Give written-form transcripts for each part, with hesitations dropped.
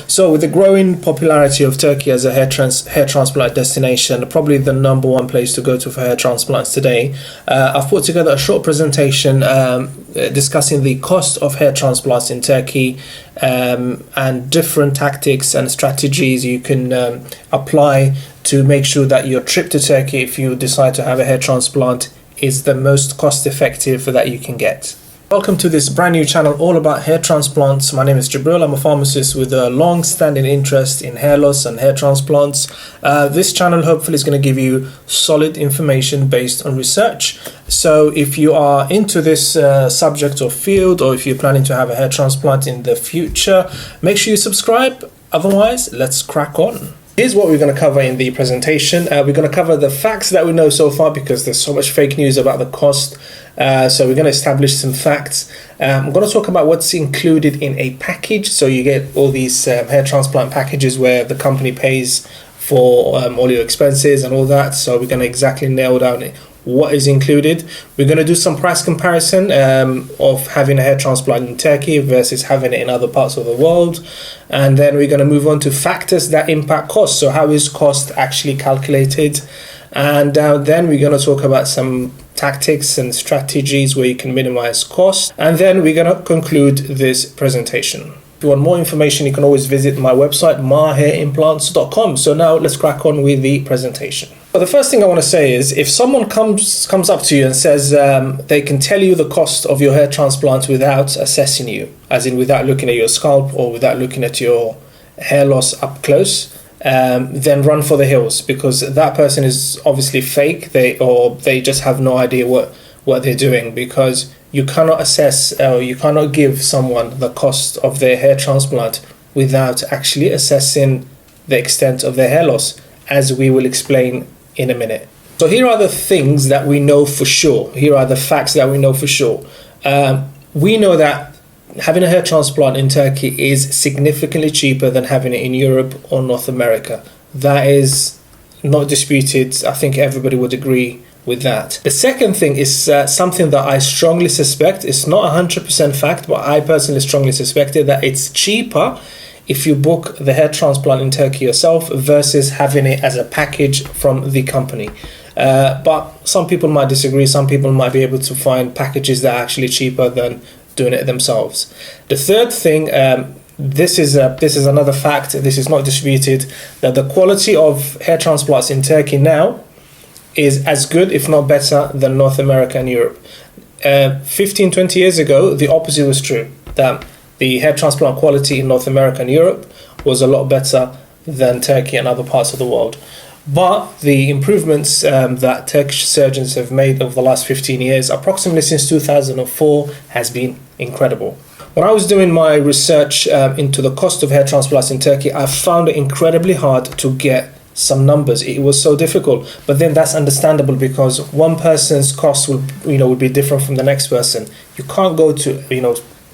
So with the growing popularity of Turkey as a hair transplant destination, probably the number one place to go to for hair transplants today, I've put together a short presentation discussing the cost of hair transplants in Turkey and different tactics and strategies you can apply to make sure that your trip to Turkey, if you decide to have a hair transplant, is the most cost effective that you can get. Welcome to this brand new channel all about hair transplants. My name is Jabril. I'm a pharmacist with a long-standing interest in hair loss and hair transplants. This channel hopefully is going to give you solid information based on research. So if you are into this subject or field, or if you're planning to have a hair transplant in the future, make sure you subscribe. Otherwise, let's crack on. Here's what we're going to cover in the presentation. We're going to cover the facts that we know so far because there's so much fake news about the cost. So we're going to establish some facts. I'm going to talk about what's included in a package. So you get all these hair transplant packages where the company pays for all your expenses and all that. So we're going to exactly nail down what is included. We're going to do some price comparison of having a hair transplant in Turkey versus having it in other parts of the world. And then we're going to move on to factors that impact cost. So how is cost actually calculated? And then we're going to talk about some tactics and strategies where you can minimize cost. And then we're going to conclude this presentation. If you want more information, you can always visit my website, mahairimplants.com. So now let's crack on with the presentation. So the first thing I want to say is if someone comes up to you and says they can tell you the cost of your hair transplant without assessing you, as in without looking at your scalp or without looking at your hair loss up close, then run for the hills, because that person is obviously fake. They just have no idea what they're doing, because you cannot assess or you cannot give someone the cost of their hair transplant without actually assessing the extent of their hair loss, as we will explain in a minute. So here are the things that we know for sure. Here are the facts that we know for sure. We know that having a hair transplant in Turkey is significantly cheaper than having it in Europe or North America. That is not disputed. I think everybody would agree with that. The second thing is something that I strongly suspect. It's not 100% fact, but I personally strongly suspected that it's cheaper if you book the hair transplant in Turkey yourself versus having it as a package from the company. But some people might disagree. Some people might be able to find packages that are actually cheaper than doing it themselves. The third thing, this is another fact. This is not disputed, that the quality of hair transplants in Turkey now is as good, if not better, than North America and Europe. 15-20 years ago, the opposite was true, that the hair transplant quality in North America and Europe was a lot better than Turkey and other parts of the world. But the improvements that Turkish surgeons have made over the last 15 years, approximately since 2004, has been incredible. When I was doing my research into the cost of hair transplants in Turkey, I found it incredibly hard to get some numbers. It was so difficult, but then that's understandable, because one person's cost would be different from the next person. You can't go to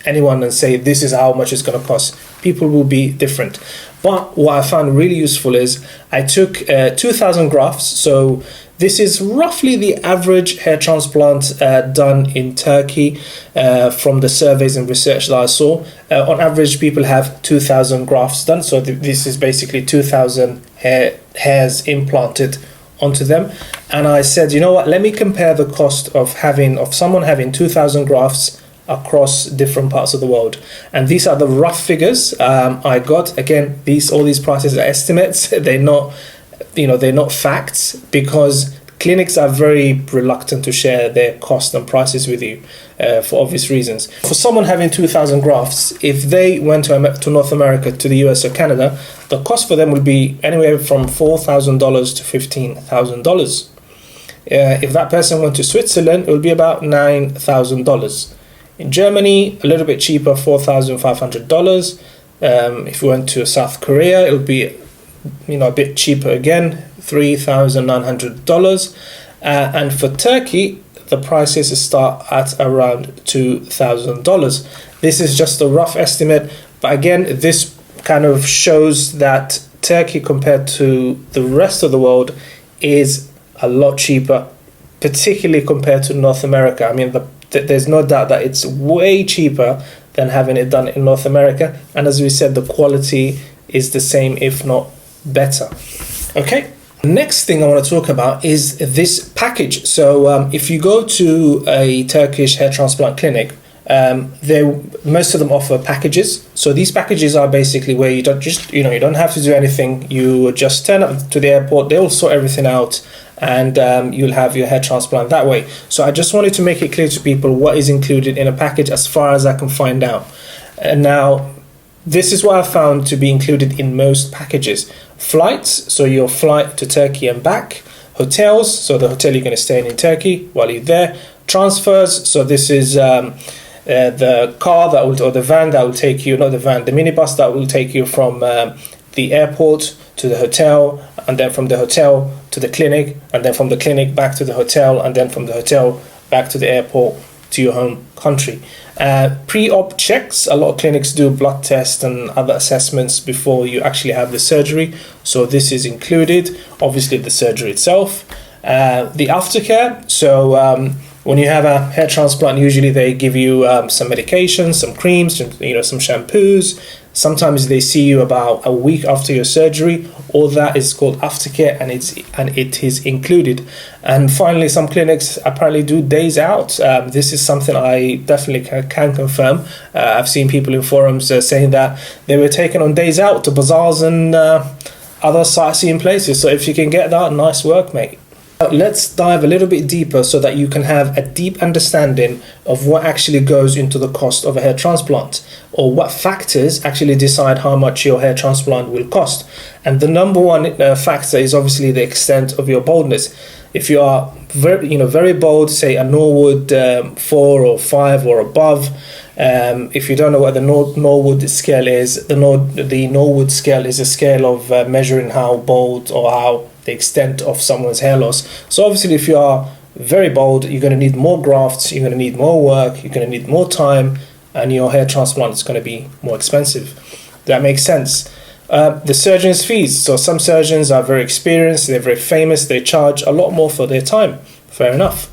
anyone and say this is how much it's going to cost. People will be different. But what I found really useful is I took 2,000 grafts. So this is roughly the average hair transplant done in Turkey from the surveys and research that I saw. On average, people have 2,000 grafts done. So this is basically 2,000 hairs implanted onto them. And I said, you know what, let me compare the cost of someone having 2,000 grafts across different parts of the world. And these are the rough figures I got. Again, all these prices are estimates. They're not facts, because clinics are very reluctant to share their costs and prices with you for obvious reasons. For someone having 2,000 grafts, if they went to North America, to the US or Canada, the cost for them would be anywhere from $4,000 to $15,000. If that person went to Switzerland, it would be about $9,000. In Germany, a little bit cheaper, $4,500. If you went to South Korea, it would be a bit cheaper again, $3,900. And for Turkey, the prices start at around $2,000. This is just a rough estimate, but again, this kind of shows that Turkey, compared to the rest of the world, is a lot cheaper, particularly compared to North America. I mean, there's no doubt that it's way cheaper than having it done in North America. And as we said, the quality is the same, if not better. Okay. Next thing I want to talk about is this package. So if you go to a Turkish hair transplant clinic, most of them offer packages. So these packages are basically where you don't you don't have to do anything. You just turn up to the airport, they'll sort everything out, and you'll have your hair transplant that way. So I just wanted to make it clear to people what is included in a package as far as I can find out. And now, this is what I found to be included in most packages. Flights, so your flight to Turkey and back. Hotels, so the hotel you're going to stay in Turkey while you're there. Transfers, so this is the car that will, or the van that will take you, not the van, the minibus that will take you from the airport to the hotel, and then from the hotel to the clinic, and then from the clinic back to the hotel, and then from the hotel back to the airport to your home country. Pre-op checks, a lot of clinics do blood tests and other assessments before you actually have the surgery, so this is included. Obviously the surgery itself. The aftercare, so when you have a hair transplant, usually they give you some medications, some creams, some shampoos. Sometimes they see you about a week after your surgery. All that is called aftercare, and it is included. And finally, some clinics apparently do days out. This is something I definitely can confirm. I've seen people in forums saying that they were taken on days out to bazaars and other sightseeing places. So if you can get that, nice work, mate. Let's dive a little bit deeper so that you can have a deep understanding of what actually goes into the cost of a hair transplant, or what factors actually decide how much your hair transplant will cost. And the number one factor is obviously the extent of your baldness. If you are very bald, say a Norwood 4 or 5 or above, if you don't know what the Norwood scale is, the Norwood scale is a scale of measuring how bald or how the extent of someone's hair loss. So obviously if you are very bald, you're going to need more grafts, you're going to need more work, you're going to need more time, and your hair transplant is going to be more expensive. That makes sense. The surgeon's fees. So some surgeons are very experienced, they're very famous, they charge a lot more for their time. Fair enough.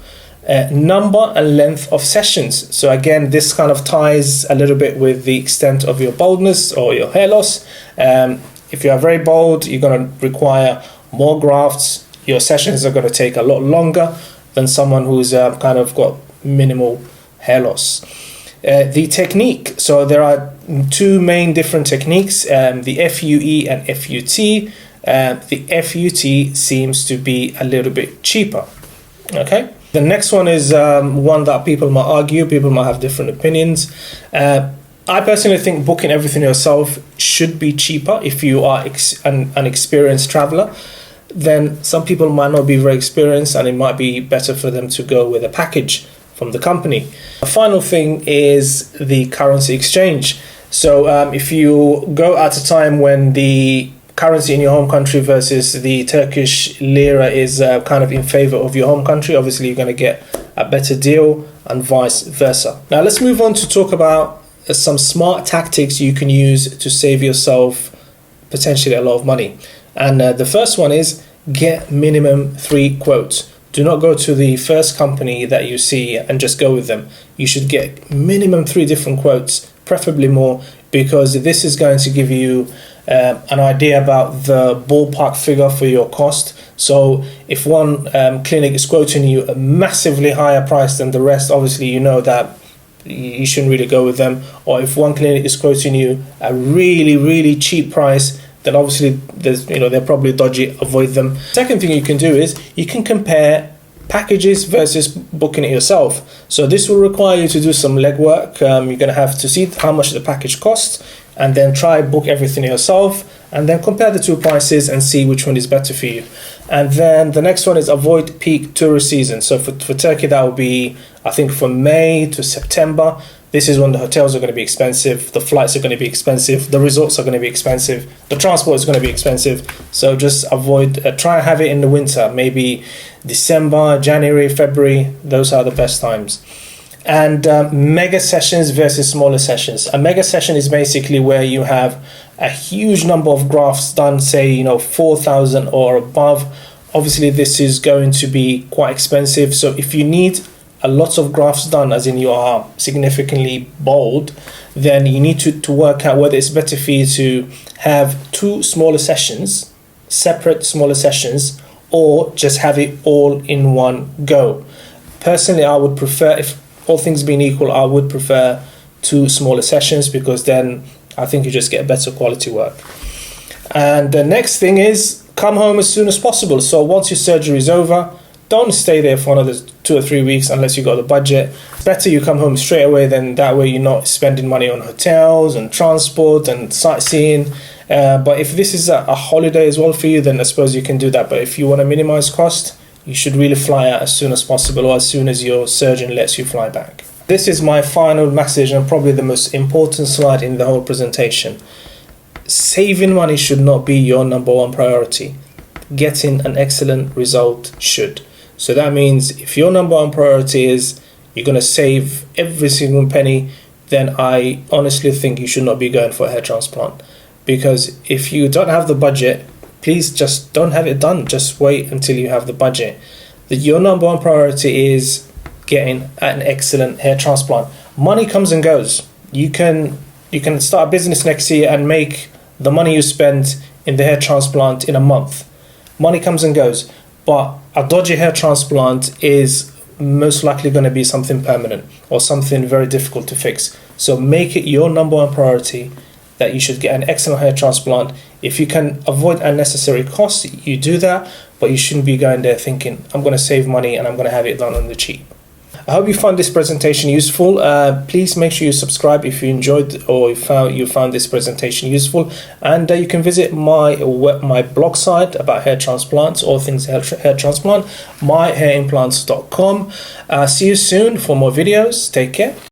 Number and length of sessions. So again, this kind of ties a little bit with the extent of your baldness or your hair loss. If you are very bald, you're going to require more grafts. Your sessions are going to take a lot longer than someone who's kind of got minimal hair loss. The technique. So there are two main different techniques, the FUE and FUT. The FUT seems to be a little bit cheaper. Okay. The next one is one that people might argue, people might have different opinions. I personally think booking everything yourself should be cheaper if you are an experienced traveler. Then some people might not be very experienced, and it might be better for them to go with a package from the company. The final thing is the currency exchange. So if you go at a time when the currency in your home country versus the Turkish lira is kind of in favor of your home country, obviously you're going to get a better deal, and vice versa. Now let's move on to talk about some smart tactics you can use to save yourself potentially a lot of money. And the first one is get minimum 3 quotes. Do not go to the first company that you see and just go with them. You should get minimum 3 different quotes, preferably more, because this is going to give you an idea about the ballpark figure for your cost. So if one clinic is quoting you a massively higher price than the rest, obviously you know that you shouldn't really go with them. Or if one clinic is quoting you a really, really cheap price, then obviously they're probably dodgy, avoid them. Second thing you can do is you can compare packages versus booking it yourself. So this will require you to do some legwork. You're going to have to see how much the package costs, and then try book everything yourself, and then compare the two prices and see which one is better for you. And then the next one is avoid peak tourist season. So for Turkey, that will be, I think, from May to September. This is when the hotels are going to be expensive, the flights are going to be expensive, the resorts are going to be expensive, the transport is going to be expensive. So just avoid, try and have it in the winter, maybe December, January, February. Those are the best times. And mega sessions versus smaller sessions. A mega session is basically where you have a huge number of grafts done, say 4,000 or above. Obviously this is going to be quite expensive. So if you need a lot of grafts done, as in you are significantly bald, then you need to work out whether it's better for you to have two smaller sessions, separate smaller sessions, or just have it all in one go. Personally, I would prefer, if all things being equal, I would prefer two smaller sessions, because then I think you just get better quality work. And the next thing is, come home as soon as possible. So once your surgery is over, don't stay there for another 2 or 3 weeks unless you got the budget. It's better you come home straight away, then that way you're not spending money on hotels and transport and sightseeing. But if this is a holiday as well for you, then I suppose you can do that. But if you want to minimize cost, you should really fly out as soon as possible, or as soon as your surgeon lets you fly back. This is my final message, and probably the most important slide in the whole presentation. Saving money should not be your number one priority. Getting an excellent result should. So that means if your number one priority is you're going to save every single penny, then I honestly think you should not be going for a hair transplant. Because if you don't have the budget, please just don't have it done. Just wait until you have the budget. Your number one priority is getting an excellent hair transplant. Money comes and goes. You can start a business next year and make the money you spend in the hair transplant in a month. Money comes and goes, but a dodgy hair transplant is most likely going to be something permanent or something very difficult to fix. So make it your number one priority that you should get an excellent hair transplant. If you can avoid unnecessary costs, you do that, but you shouldn't be going there thinking, I'm going to save money and I'm going to have it done on the cheap. I hope you found this presentation useful. Please make sure you subscribe if you enjoyed or you found this presentation useful. And you can visit my blog site about hair transplants, all things hair transplant, myhairimplants.com. See you soon for more videos. Take care.